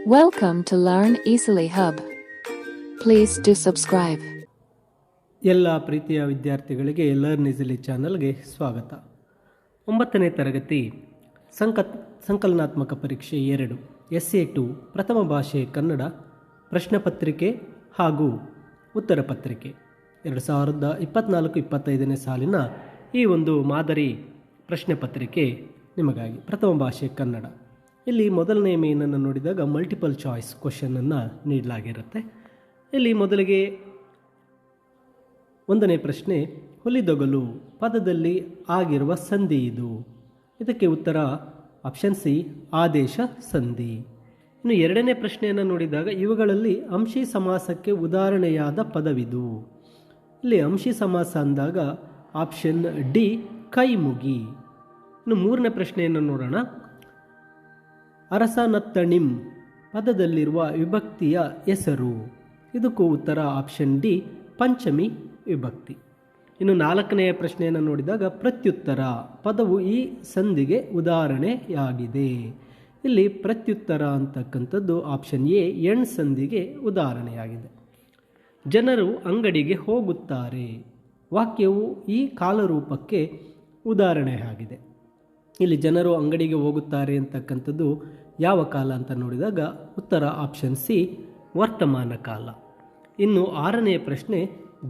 Welcome to Learn Easily Hub. Please do subscribe. ಎಲ್ಲ ಪ್ರೀತಿಯ ವಿದ್ಯಾರ್ಥಿಗಳಿಗೆ ಲರ್ನ್ ಈಸಿಲಿ ಚಾನಲ್ಗೆ ಸ್ವಾಗತ. 9ನೇ ತರಗತಿ ಸಂಕಲನಾತ್ಮಕ ಪರೀಕ್ಷೆ 2 SA2 ಪ್ರಥಮ ಭಾಷೆ ಕನ್ನಡ ಪ್ರಶ್ನೆ ಪತ್ರಿಕೆ ಹಾಗೂ ಉತ್ತರ ಪತ್ರಿಕೆ 2024-25ನೇ ಸಾಲಿನ ಈ ಒಂದು ಮಾದರಿ ಪ್ರಶ್ನೆ ಪತ್ರಿಕೆ ನಿಮಗಾಗಿ ಪ್ರಥಮ ಭಾಷೆ ಕನ್ನಡ. ಇಲ್ಲಿ ಮೊದಲನೇ ಮೇನನ್ನು ನೋಡಿದಾಗ ಮಲ್ಟಿಪಲ್ ಚಾಯ್ಸ್ ಕ್ವಶನನ್ನು ನೀಡಲಾಗಿರುತ್ತೆ. ಇಲ್ಲಿ ಮೊದಲಿಗೆ 1ನೇ ಪ್ರಶ್ನೆ, ಹುಲಿದೊಗಲು ಪದದಲ್ಲಿ ಆಗಿರುವ ಸಂಧಿ ಇದು. ಇದಕ್ಕೆ ಉತ್ತರ ಆಪ್ಷನ್ ಸಿ, ಆದೇಶ ಸಂಧಿ. ಇನ್ನು 2ನೇ ಪ್ರಶ್ನೆಯನ್ನು ನೋಡಿದಾಗ ಇವುಗಳಲ್ಲಿ ಅಂಶಿ ಸಮಾಸಕ್ಕೆ ಉದಾಹರಣೆಯಾದ ಪದವಿದು. ಇಲ್ಲಿ ಅಂಶಿ ಸಮಾಸ ಅಂದಾಗ ಆಪ್ಷನ್ ಡಿ, ಕೈಮುಗಿ. ಇನ್ನು 3ನೇ ಪ್ರಶ್ನೆಯನ್ನು ನೋಡೋಣ. ಅರಸನತ್ತಣಿಂ ಪದದಲ್ಲಿರುವ ವಿಭಕ್ತಿಯ ಹೆಸರು. ಇದಕ್ಕೂ ಉತ್ತರ ಆಪ್ಷನ್ ಡಿ, ಪಂಚಮಿ ವಿಭಕ್ತಿ. ಇನ್ನು 4ನೇ ಪ್ರಶ್ನೆಯನ್ನು ನೋಡಿದಾಗ ಪ್ರತ್ಯುತ್ತರ ಪದವು ಈ ಸಂಧಿಗೆ ಉದಾಹರಣೆಯಾಗಿದೆ. ಇಲ್ಲಿ ಪ್ರತ್ಯುತ್ತರ ಅಂತಕ್ಕಂಥದ್ದು ಆಪ್ಷನ್ ಎ, ಎಣ್ ಸಂಧಿಗೆ ಉದಾಹರಣೆಯಾಗಿದೆ. ಜನರು ಅಂಗಡಿಗೆ ಹೋಗುತ್ತಾರೆ ವಾಕ್ಯವು ಈ ಕಾಲರೂಪಕ್ಕೆ ಉದಾಹರಣೆಯಾಗಿದೆ. ಇಲ್ಲಿ ಜನರು ಅಂಗಡಿಗೆ ಹೋಗುತ್ತಾರೆ ಅಂತಕ್ಕಂಥದ್ದು ಯಾವ ಕಾಲ ಅಂತ ನೋಡಿದಾಗ ಉತ್ತರ ಆಪ್ಷನ್ ಸಿ, ವರ್ತಮಾನ ಕಾಲ. ಇನ್ನು 6ನೇ ಪ್ರಶ್ನೆ,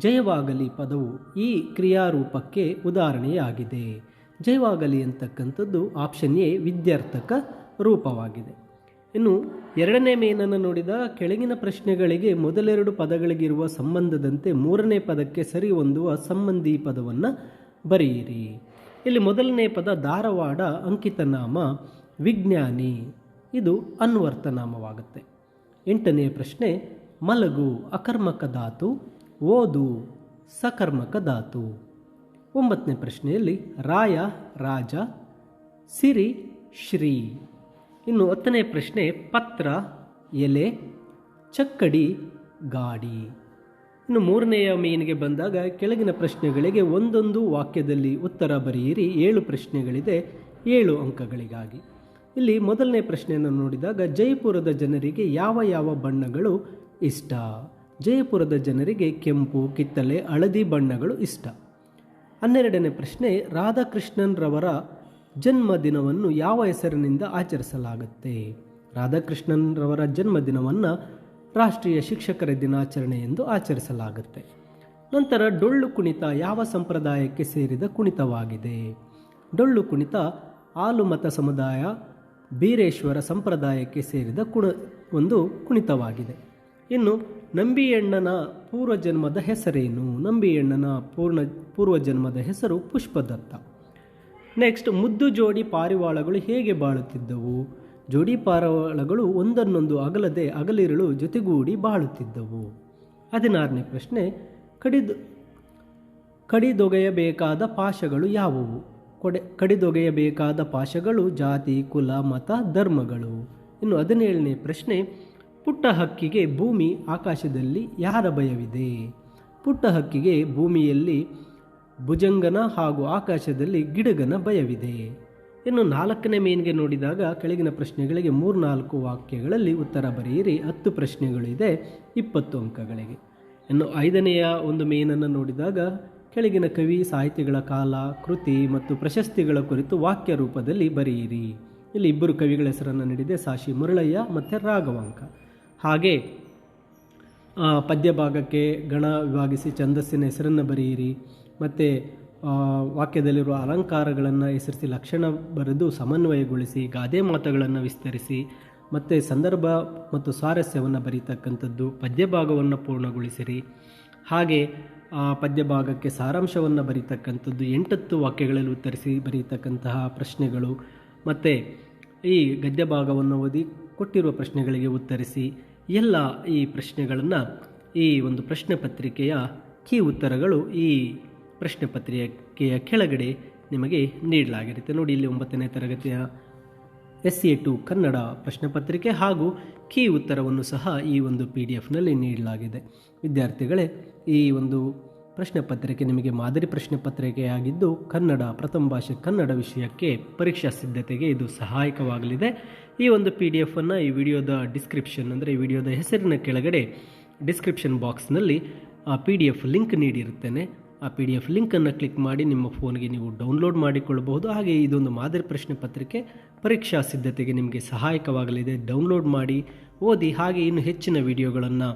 ಜಯವಾಗಲಿ ಪದವು ಈ ಕ್ರಿಯಾರೂಪಕ್ಕೆ ಉದಾಹರಣೆಯಾಗಿದೆ. ಜಯವಾಗಲಿ ಅಂತಕ್ಕಂಥದ್ದು ಆಪ್ಷನ್ ಎ, ವಿದ್ಯಾರ್ಥಕ ರೂಪವಾಗಿದೆ. ಇನ್ನು 2ನೇ ಮೇನನ್ನು ನೋಡಿದ ಕೆಳಗಿನ ಪ್ರಶ್ನೆಗಳಿಗೆ ಮೊದಲೆರಡು ಪದಗಳಿಗಿರುವ ಸಂಬಂಧದಂತೆ 3ನೇ ಪದಕ್ಕೆ ಸರಿ ಹೊಂದುವ ಸಂಬಂಧಿ ಪದವನ್ನು ಬರೆಯಿರಿ. ಇಲ್ಲಿ ಮೊದಲನೇ ಪದ ಧಾರವಾಡ ಅಂಕಿತನಾಮ ವಿಜ್ಞಾನಿ, ಇದು ಅನ್ವರ್ಥ ನಾಮವಾಗುತ್ತೆ. 8ನೇ ಪ್ರಶ್ನೆ, ಮಲಗು ಅಕರ್ಮಕ ಧಾತು, ಓದು ಸಕರ್ಮಕ ಧಾತು. 9ನೇ ಪ್ರಶ್ನೆಯಲ್ಲಿ ರಾಯ ರಾಜ, ಸಿರಿ ಶ್ರೀ. ಇನ್ನು 10ನೇ ಪ್ರಶ್ನೆ, ಪತ್ರ ಎಲೆ, ಚಕ್ಕಡಿ ಗಾಡಿ. ಇನ್ನು 3ನೆಯ ಮೇನಿಗೆ ಬಂದಾಗ ಕೆಳಗಿನ ಪ್ರಶ್ನೆಗಳಿಗೆ ಒಂದೊಂದು ವಾಕ್ಯದಲ್ಲಿ ಉತ್ತರ ಬರೆಯಿರಿ. 7 ಪ್ರಶ್ನೆಗಳಿದೆ, 7 ಅಂಕಗಳಿಗಾಗಿ. ಇಲ್ಲಿ ಮೊದಲನೇ ಪ್ರಶ್ನೆಯನ್ನು ನೋಡಿದಾಗ ಜೈಪುರದ ಜನರಿಗೆ ಯಾವ ಯಾವ ಬಣ್ಣಗಳು ಇಷ್ಟ. ಜೈಪುರದ ಜನರಿಗೆ ಕೆಂಪು, ಕಿತ್ತಳೆ, ಹಳದಿ ಬಣ್ಣಗಳು ಇಷ್ಟ. 12ನೇ ಪ್ರಶ್ನೆ, ರಾಧಾಕೃಷ್ಣನ್ರವರ ಜನ್ಮದಿನವನ್ನು ಯಾವ ಹೆಸರಿನಿಂದ ಆಚರಿಸಲಾಗುತ್ತೆ. ರಾಧಾಕೃಷ್ಣನ್ರವರ ಜನ್ಮದಿನವನ್ನು ರಾಷ್ಟ್ರೀಯ ಶಿಕ್ಷಕರ ದಿನಾಚರಣೆ ಎಂದು ಆಚರಿಸಲಾಗುತ್ತೆ. ನಂತರ ಡೊಳ್ಳು ಕುಣಿತ ಯಾವ ಸಂಪ್ರದಾಯಕ್ಕೆ ಸೇರಿದ ಕುಣಿತವಾಗಿದೆ. ಡೊಳ್ಳು ಕುಣಿತ ಆಲುಮತ ಸಮುದಾಯ ಬೀರೇಶ್ವರ ಸಂಪ್ರದಾಯಕ್ಕೆ ಸೇರಿದ ಒಂದು ಕುಣಿತವಾಗಿದೆ. ಇನ್ನು ನಂಬಿಯಣ್ಣನ ಪೂರ್ವಜನ್ಮದ ಹೆಸರೇನು. ನಂಬಿಯಣ್ಣನ ಪೂರ್ವಜನ್ಮದ ಹೆಸರು ಪುಷ್ಪದತ್ತ. ನೆಕ್ಸ್ಟ್, ಮುದ್ದು ಜೋಡಿ ಪಾರಿವಾಳಗಳು ಹೇಗೆ ಬಾಳುತ್ತಿದ್ದವು. ಜೋಡಿ ಪಾರಿವಾಳಗಳು ಒಂದನ್ನೊಂದು ಅಗಲದೆ ಅಗಲಿರಳು ಜೊತೆಗೂಡಿ ಬಾಳುತ್ತಿದ್ದವು. 16ನೇ ಪ್ರಶ್ನೆ, ಕಡಿದೊಗೆಯಬೇಕಾದ ಪಾಶಗಳು ಯಾವುವು. ಕಡಿದೊಗೆಯಬೇಕಾದ ಪಾಶಗಳು ಜಾತಿ, ಕುಲ, ಮತ, ಧರ್ಮಗಳು. ಇನ್ನು 17ನೇ ಪ್ರಶ್ನೆ, ಪುಟ್ಟ ಹಕ್ಕಿಗೆ ಭೂಮಿ ಆಕಾಶದಲ್ಲಿ ಯಾರ ಭಯವಿದೆ. ಪುಟ್ಟ ಹಕ್ಕಿಗೆ ಭೂಮಿಯಲ್ಲಿ ಭುಜಂಗನ ಹಾಗೂ ಆಕಾಶದಲ್ಲಿ ಗಿಡಗನ ಭಯವಿದೆ. ಇನ್ನು 4ನೇ ಮೇನ್ಗೆ ನೋಡಿದಾಗ ಕೆಳಗಿನ ಪ್ರಶ್ನೆಗಳಿಗೆ 3-4 ವಾಕ್ಯಗಳಲ್ಲಿ ಉತ್ತರ ಬರೆಯಿರಿ. 10 ಪ್ರಶ್ನೆಗಳಿದೆ, 20 ಅಂಕಗಳಿಗೆ. ಇನ್ನು 5ನೆಯ ಒಂದು ಮೇನನ್ನು ನೋಡಿದಾಗ ಕೆಳಗಿನ ಕವಿ ಸಾಹಿತಿಗಳ ಕಾಲ, ಕೃತಿ ಮತ್ತು ಪ್ರಶಸ್ತಿಗಳ ಕುರಿತು ವಾಕ್ಯ ರೂಪದಲ್ಲಿ ಬರೆಯಿರಿ. ಇಲ್ಲಿ 2 ಕವಿಗಳ ಹೆಸರನ್ನು ನೀಡಿದೆ, ಸಾಶಿ ಮುರಳಯ್ಯ ಮತ್ತು ರಾಘವಾಂಕ. ಹಾಗೆ ಪದ್ಯ ಭಾಗಕ್ಕೆ ಗಣ ವಿಭಾಗಿಸಿ ಛಂದಸ್ಸಿನ ಹೆಸರನ್ನು ಬರೆಯಿರಿ. ಮತ್ತು ವಾಕ್ಯದಲ್ಲಿರುವ ಅಲಂಕಾರಗಳನ್ನು ಹೆಸರಿಸಿ ಲಕ್ಷಣ ಬರೆದು ಸಮನ್ವಯಗೊಳಿಸಿ, ಗಾದೆ ಮಾತುಗಳನ್ನು ವಿಸ್ತರಿಸಿ, ಮತ್ತು ಸಂದರ್ಭ ಮತ್ತು ಸ್ವಾರಸ್ಯವನ್ನು ಬರೀತಕ್ಕಂಥದ್ದು. ಪದ್ಯ ಭಾಗವನ್ನು ಪೂರ್ಣಗೊಳಿಸಿರಿ. ಹಾಗೆ ಪದ್ಯ ಭಾಗಕ್ಕೆ ಸಾರಾಂಶವನ್ನು ಬರೀತಕ್ಕಂಥದ್ದು. 8 ವಾಕ್ಯಗಳಲ್ಲಿ ಉತ್ತರಿಸಿ ಬರೀತಕ್ಕಂತಹ ಪ್ರಶ್ನೆಗಳು. ಮತ್ತು ಈ ಗದ್ಯ ಭಾಗವನ್ನು ಓದಿ ಕೊಟ್ಟಿರುವ ಪ್ರಶ್ನೆಗಳಿಗೆ ಉತ್ತರಿಸಿ. ಎಲ್ಲ ಈ ಪ್ರಶ್ನೆಗಳನ್ನು ಈ ಒಂದು ಪ್ರಶ್ನೆ ಪತ್ರಿಕೆಯ ಕೀ ಉತ್ತರಗಳು ಈ ಪ್ರಶ್ನೆ ಪತ್ರಿಕೆಯ ಕೆಳಗಡೆ ನಿಮಗೆ ನೀಡಲಾಗಿರುತ್ತೆ. ನೋಡಿ, ಇಲ್ಲಿ 9ನೇ ತರಗತಿಯ SA2 ಕನ್ನಡ ಪ್ರಶ್ನೆ ಪತ್ರಿಕೆ ಹಾಗೂ ಕೀ ಉತ್ತರವನ್ನು ಸಹ ಈ ಒಂದು PDF-ನಲ್ಲಿ ನೀಡಲಾಗಿದೆ. ವಿದ್ಯಾರ್ಥಿಗಳೇ, ಈ ಒಂದು ಪ್ರಶ್ನೆ ಪತ್ರಿಕೆ ನಿಮಗೆ ಮಾದರಿ ಪ್ರಶ್ನೆ ಪತ್ರಿಕೆಯಾಗಿದ್ದು ಕನ್ನಡ ಪ್ರಥಮ ಭಾಷೆ ಕನ್ನಡ ವಿಷಯಕ್ಕೆ ಪರೀಕ್ಷಾ ಸಿದ್ಧತೆಗೆ ಇದು ಸಹಾಯಕವಾಗಲಿದೆ. ಈ ಒಂದು PDF ಅನ್ನು ಈ ವಿಡಿಯೋದ ಡಿಸ್ಕ್ರಿಪ್ಷನ್ ಅಂದರೆ ಈ ವಿಡಿಯೋದ ಹೆಸರಿನ ಕೆಳಗಡೆ ಡಿಸ್ಕ್ರಿಪ್ಷನ್ ಬಾಕ್ಸ್ನಲ್ಲಿ ಆ PDF ಲಿಂಕ್ ನೀಡಿರುತ್ತೇನೆ. ಆ PDF ಲಿಂಕನ್ನು ಕ್ಲಿಕ್ ಮಾಡಿ ನಿಮ್ಮ ಫೋನ್ಗೆ ನೀವು ಡೌನ್ಲೋಡ್ ಮಾಡಿಕೊಳ್ಳಬಹುದು. ಹಾಗೆ ಇದೊಂದು ಮಾದರಿ ಪ್ರಶ್ನೆ ಪತ್ರಿಕೆ ಪರೀಕ್ಷಾ ಸಿದ್ಧತೆಗೆ ನಿಮಗೆ ಸಹಾಯಕವಾಗಲಿದೆ. ಡೌನ್ಲೋಡ್ ಮಾಡಿ ಓದಿ. ಹಾಗೆ ಇನ್ನು ಹೆಚ್ಚಿನ ವಿಡಿಯೋಗಳನ್ನು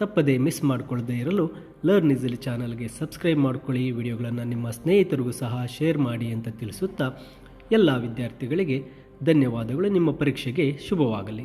ತಪ್ಪದೇ ಮಿಸ್ ಮಾಡಿಕೊಳ್ಳದೇ ಇರಲು ಲರ್ನ್ ಈಸಿಲಿ ಚಾನಲ್ಗೆ ಸಬ್ಸ್ಕ್ರೈಬ್ ಮಾಡ್ಕೊಳ್ಳಿ. ಈ ವಿಡಿಯೋಗಳನ್ನು ನಿಮ್ಮ ಸ್ನೇಹಿತರಿಗೂ ಸಹ ಶೇರ್ ಮಾಡಿ ಅಂತ ತಿಳಿಸುತ್ತಾ ಎಲ್ಲ ವಿದ್ಯಾರ್ಥಿಗಳಿಗೆ ಧನ್ಯವಾದಗಳು. ನಿಮ್ಮ ಪರೀಕ್ಷೆಗೆ ಶುಭವಾಗಲಿ.